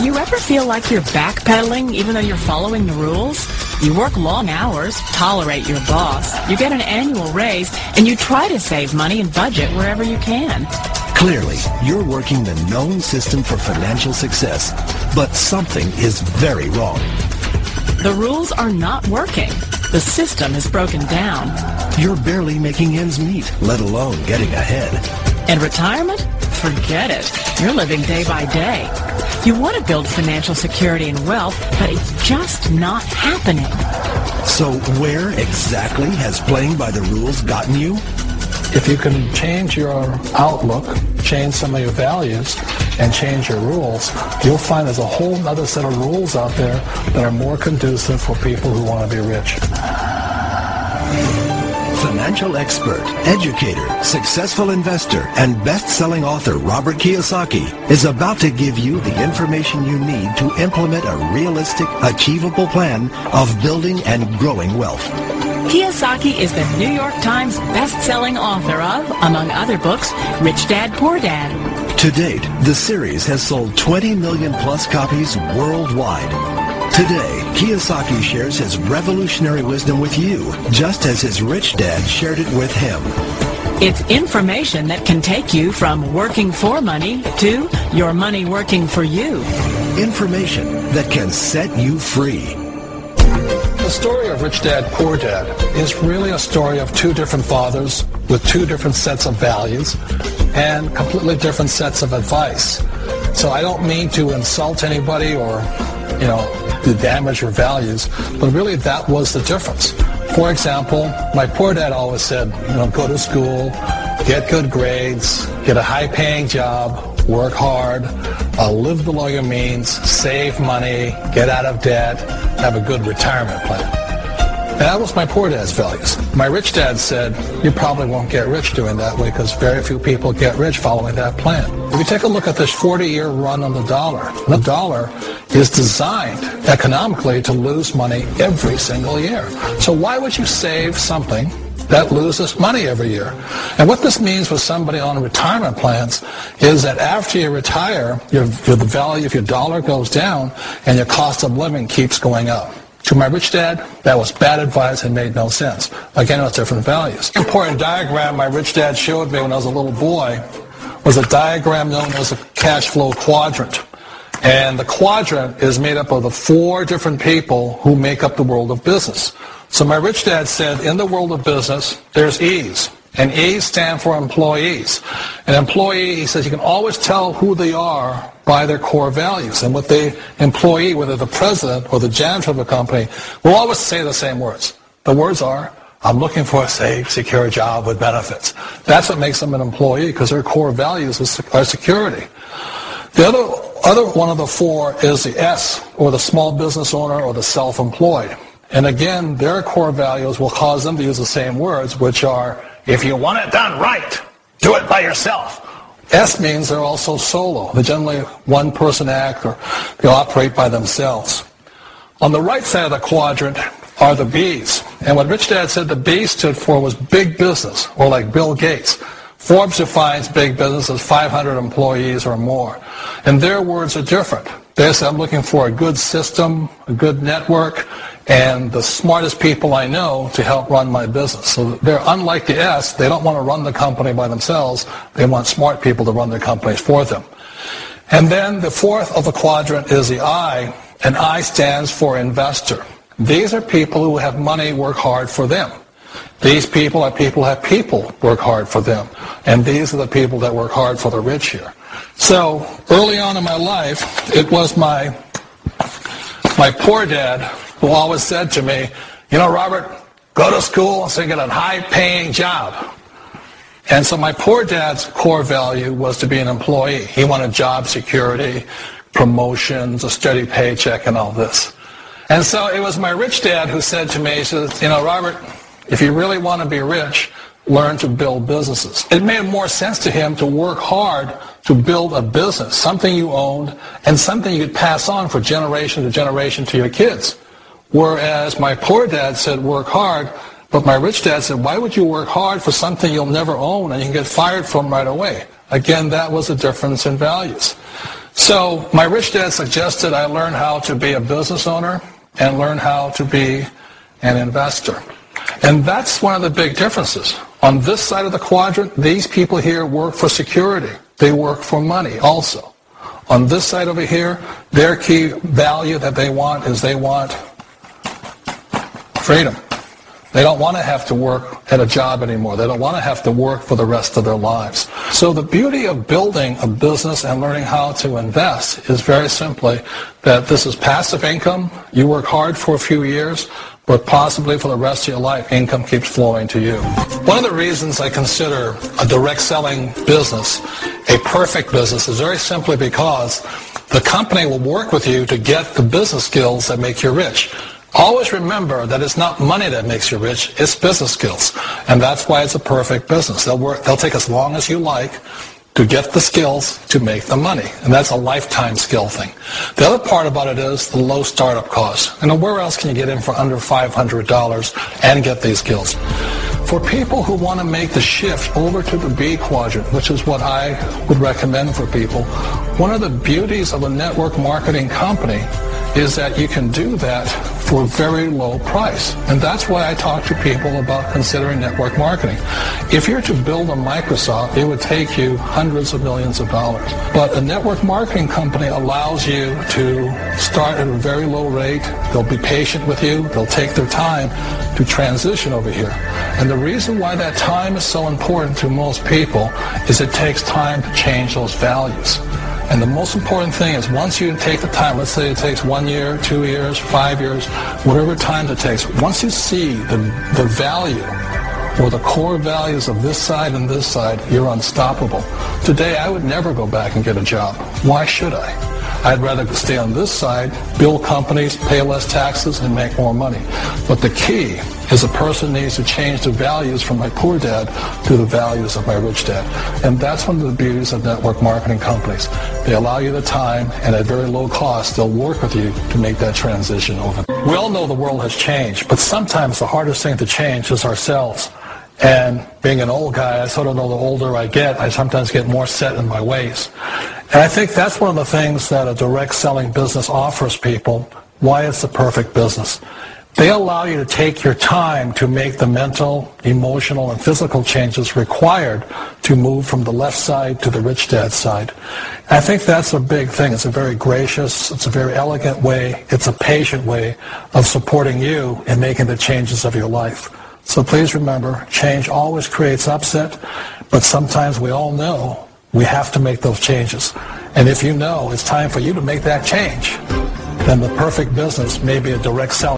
Do you ever feel like you're backpedaling even though you're following the rules? You work long hours, tolerate your boss, you get an annual raise, and you try to save money and budget wherever you can. Clearly, you're working the known system for financial success, but something is very wrong. The rules are not working. The system is broken down. You're barely making ends meet, let alone getting ahead. And retirement? Forget it. You're living day by day. You want to build financial security and wealth, but it's just not happening. So where exactly has playing by the rules gotten you? If you can change your outlook, change some of your values, and change your rules, you'll find there's a whole other set of rules out there that are more conducive for people who want to be rich. Financial expert, educator, successful investor, and best-selling author Robert Kiyosaki is about to give you the information you need to implement a realistic, achievable plan of building and growing wealth. Kiyosaki is the New York Times best-selling author of, among other books, Rich Dad, Poor Dad. To date, the series has sold 20 million plus copies worldwide. Today, Kiyosaki shares his revolutionary wisdom with you, just as his rich dad shared it with him. It's information that can take you from working for money to your money working for you. Information that can set you free. The story of Rich Dad, Poor Dad is really a story of two different fathers with two different sets of values and completely different sets of advice. So I don't mean to insult anybody or, to damage your values, but really that was the difference. For example, my poor dad always said, go to school, get good grades, get a high-paying job, work hard, live below your means, save money, get out of debt, have a good retirement plan. And that was my poor dad's values. My rich dad said, you probably won't get rich doing that way because very few people get rich following that plan. If you take a look at this 40-year run on the dollar is designed economically to lose money every single year. So why would you save something that loses money every year? And what this means for somebody on retirement plans is that after you retire, the value of your dollar goes down and your cost of living keeps going up. To my rich dad, that was bad advice and made no sense. Again, it was different values. An important diagram my rich dad showed me when I was a little boy was a diagram known as a cash flow quadrant. And the quadrant is made up of the four different people who make up the world of business. So my rich dad said, in the world of business, there's E's. And E's stand for employees. An employee, he says, you can always tell who they are by their core values. And with the employee, whether the president or the janitor of the company, will always say the same words. The words are, I'm looking for a safe, secure job with benefits. That's what makes them an employee, because their core values are security. The other one of the four is the S, or the small business owner or the self-employed. And again, their core values will cause them to use the same words, which are, if you want it done right, do it by yourself. S means they're also solo. They're generally one-person act, or they operate by themselves. On the right side of the quadrant are the B's. And what Rich Dad said the B stood for was big business, or like Bill Gates. Forbes defines big business as 500 employees or more. And their words are different. They say, I'm looking for a good system, a good network, and the smartest people I know to help run my business. So they're unlike the S. They don't want to run the company by themselves. They want smart people to run their companies for them. And then the fourth of the quadrant is the I, and I stands for investor. These are people who have money work hard for them. These people are people who have people work hard for them. And these are the people that work hard for the rich here. So early on in my life, it was my poor dad who always said to me, Robert, go to school so you get a high-paying job. And so my poor dad's core value was to be an employee. He wanted job security, promotions, a steady paycheck, and all this. And so it was my rich dad who said to me, he says, Robert, if you really want to be rich, learn to build businesses. It made more sense to him to work hard to build a business, something you owned, and something you could pass on for generation to generation to your kids. Whereas my poor dad said work hard, but my rich dad said, why would you work hard for something you'll never own and you can get fired from right away? Again, that was a difference in values. So my rich dad suggested I learn how to be a business owner and learn how to be an investor. And that's one of the big differences. On this side of the quadrant, these people here work for security. They work for money also. On this side over here, their key value that they want is they want freedom. They don't want to have to work at a job anymore. They don't want to have to work for the rest of their lives. So the beauty of building a business and learning how to invest is very simply that this is passive income. You work hard for a few years, but possibly for the rest of your life, income keeps flowing to you. One of the reasons I consider a direct selling business a perfect business is very simply because the company will work with you to get the business skills that make you rich. Always remember that it's not money that makes you rich, it's business skills. And that's why it's a perfect business. They'll take as long as you like to get the skills to make the money. And that's a lifetime skill thing. The other part about it is the low startup cost. And where else can you get in for under $500 and get these skills? For people who want to make the shift over to the B quadrant, which is what I would recommend for people, one of the beauties of a network marketing company is that you can do that for a very low price. And that's why I talk to people about considering network marketing. If you're to build a Microsoft, it would take you hundreds of millions of dollars. But a network marketing company allows you to start at a very low rate. They'll be patient with you. They'll take their time to transition over here. And the reason why that time is so important to most people is it takes time to change those values. And the most important thing is once you take the time, let's say it takes 1 year, 2 years, 5 years, whatever time it takes, once you see the value or the core values of this side and this side, you're unstoppable. Today, I would never go back and get a job. Why should I? I'd rather stay on this side, build companies, pay less taxes, and make more money. But the key is a person needs to change the values from my poor dad to the values of my rich dad. And that's one of the beauties of network marketing companies. They allow you the time, and at very low cost, they'll work with you to make that transition over. We all know the world has changed, but sometimes the hardest thing to change is ourselves. And being an old guy, I sort of know the older I get, I sometimes get more set in my ways. And I think that's one of the things that a direct selling business offers people, why it's the perfect business. They allow you to take your time to make the mental, emotional, and physical changes required to move from the left side to the rich dad side. And I think that's a big thing. It's a very gracious, it's a very elegant way, it's a patient way of supporting you in making the changes of your life. So please remember, change always creates upset, but sometimes we all know we have to make those changes. And if you know it's time for you to make that change, then the perfect business may be a direct selling.